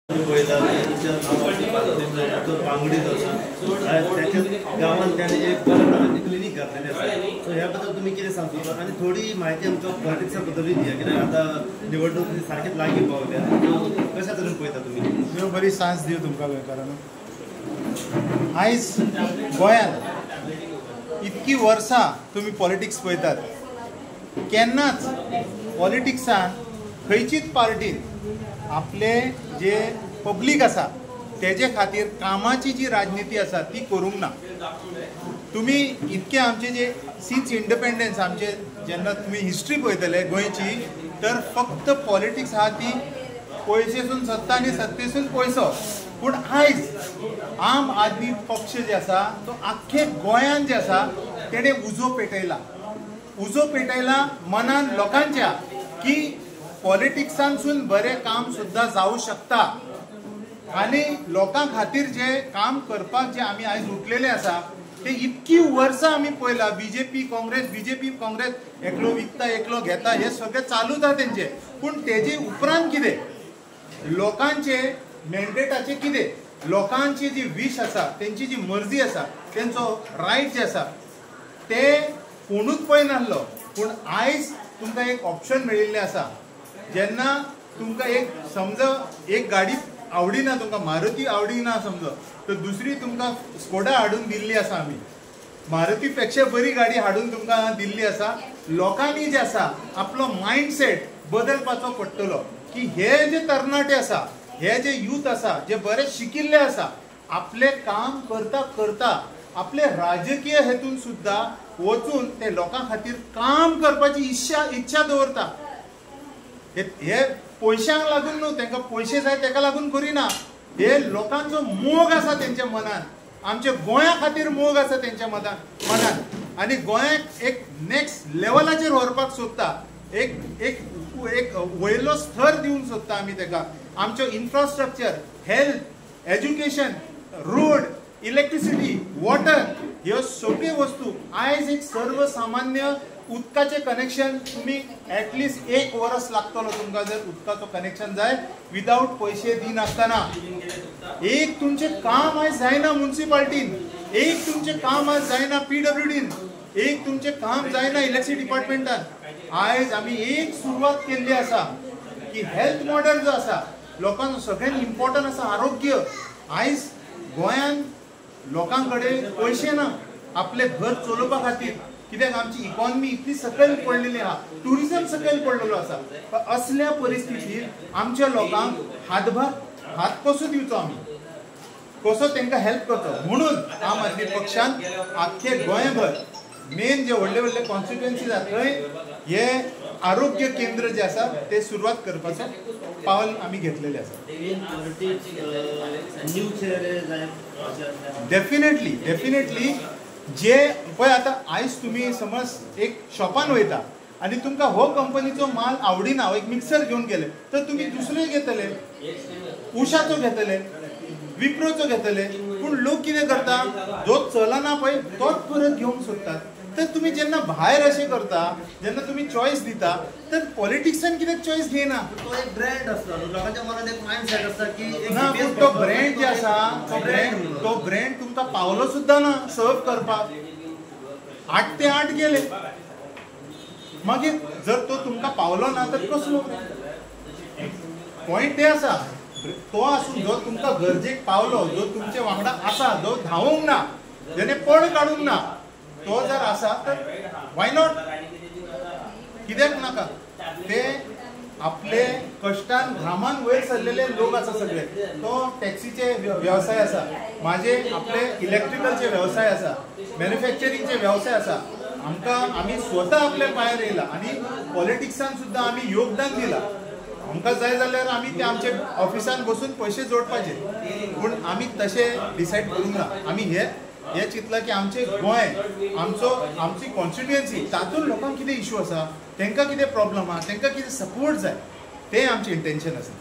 पांगडीत आसा त्याच्या गांवांत त्याने एक क्लिनीक घातलेली आसा सो ह्या बद्दल तुमी कितें सांगतलो आनी थोडी म्हायती आमकां पॉलिटिक्सा बद्दल दिया कित्याक आतां निवडणूक सारकें लागीं पावल्या कशा तरेन पळयता तुमी देव बरी सांस दिव तुमकां गोंयकारांनो आयज गोंयांत इतकी वर्सां तुमी पॉलिटिक्स पळयतात केन्नाच पॉलिटिक्सान खंयचीच पार्टीन आपले जे पब्लीक आसा तेजे खातीर कामाची जी राजनिती आसा ती करूंक ना। तुमी इतके आमचे जे सिन्स इंडिपेंडन्स आमचे जेन्ना तुमी हिस्ट्री पळयतले गोंयची तर फक्त पॉलिटिक्स आहा ती पयशेसून सत्ता आनी सत्तेसून पयसो पूण आयज आम आदमी पक्ष जे आसा तो आख्खे गोंयान जे आसा तेणे उजो पेटयला मनान लोकांच्या की पॉलिटिक्सांसून बरें काम सुद्दां जावं शकता आनी लोकां खातीर जे काम करपाक जे आमी आयज उठलेले आसा ते इतकी वर्सां आमी पळयला बीजेपी काँग्रेस एकलो विकता एकलो घेता हे सगळें चालूच आहा तेंचे पूण तेजे उपरांत कितें लोकांचे मॅन्डेटाचे कितें लोकांची जी वीश आसा तेंची जी मर्जी आसा तेंचो रायट जे आसा ते कोणूच पळयनासलो पूण आयज तुमकां एक ऑप्शन मेळिल्लें आसा जेन्ना तुमकां एक समजा एक गाडी आवडीना तुमकां मारुती आवडीना समजा तर दुसरी तुमकां स्कोडा हाडून दिल्ली आसा आमी मारुती पेक्षा बरी गाडी हाडून तुमकां दिल्ली आसा लोकांनी जे आसा आपलो मायंडसेट बदलपाचो पडटलो की हे जे तरणाटे आसा हे जे यूथ आसा जे बरे शिकिल्ले आसा आपले काम करता करता आपले राजकीय हेतून सुद्दां वचून ते लोकां खातीर काम करपाची इच्छा दवरता हे पयशांक लागून न्हू तांकां पयशे जाय ताका लागून करिना हे लोकांचो मोग आसा तेंच्या मनान आमच्या गोंया खातीर मोग आसा तेंच्या मनान आनी गोंयाक एक नेक्स्ट लेवलाचेर व्हरपाक सोदता एक एक एक वयलो स्तर दिवंक सोदता आमी ताका आमचो infrastructure health education road electricity water ह्यो सगळ्यो वस्तू आयज एक सर्वसामान्य उदकाचें कनेक्शन तुम्ही एटलिस्ट एक वर्स लागतलो तुमकां जर उदकाचो कनेक्शन जाय विदाउट पयशे दिनासतना एक तुमचें काम आयज जायना म्युनिसिपालिटीन एक तुमचें काम आयज जायना PWDन एक तुमचें काम जायना इलेक्ट्रिसिटी डिपार्टमेंटान आयज आमी एक सुरवात केल्ली आसा की हेल्थ मॉडेल जो आसा लोकांचो सगळ्यांत इम्पॉर्टंट आसा आरोग्य आयज गोंयान लोकां कडेन पयशे ना आपले घर चलोवपा खातीर कित्याक आमची इकॉनॉमी इतली सकयल पडलेली आहा टुरिझम सकयल पडलेलो आसा असल्या परिस्थितीत आमच्या लोकांक हात कसो दिवचो आमी कसो तांकां हेल्प करचो म्हणून आम आदमी पक्षान आख्खे गोंयभर मेन जे व्हडले व्हडले कॉन्स्टिट्युएन्सीज आसा थंय हे आरोग्य केंद्र जे आसा ते सुरवात करपाचो पावल आमी घेतलेले आसा डेफिनेटली जे पळय आतां आयज तुमी समज एक शॉपान वयता आनी तुमकां हो कंपनीचो माल आवडीना एक मिक्सर घेवन गेले तर तुमी दुसरे घेतले उषाचो घेतले विप्रोचो घेतले पूण लोक कितें करता जो चलना पळय तोच परत घेवंक सोदतात तर तुमी जेन्ना भायर अशें करता जेन्ना तुमी चॉयस दिता तर पॉलिटिक्सान कित्याक चॉयस घेयना तो एक ब्रँड आसता लोकांच्या मनात एक मायंडसेट आसता की तो ब्रँड जे आसा तो ब्रँड तुमकां पावलो सुद्दां ना सर्व करपाक 8 ते 8 गेले मागीर जर तो तुमकां पावलो ना तर कसलो पॉयंट ते आसा तो आसून जो तुमकां गरजेक पावलो जो तुमचे वांगडा आसा जो धांवूंक ना जेणे पळ काडूंक ना तो जर आसा तर वाय नॉट कित्याक नाका ते आपले कष्टान घामान वयर सरलेले लोक आसा सगळे तो टॅक्सीचे व्यवसाय आसा माझे आपले इलेक्ट्रिकलचे व्यवसाय आसा मॅन्युफॅक्चरिंगचे व्यवसाय आसा आमी स्वता आपल्या पांयार येयला आनी पॉलिटिक्सान सुद्दां आमी योगदान दिलां आमकां जाय जाल्यार आमी ते आमचे ऑफिसान बसून पयशे जोडपाचे पूण आमी तशें डिसायड करूंक ना आमी हे चिंतलां की आमचे गोंय आमची कॉन्स्टिट्युएन्सी तातूंत लोकांक कितें इश्यू आसा तांकां कितें प्रॉब्लम आहा तांकां कितें सपोर्ट जाय तें आमचें इंटेन्शन आसा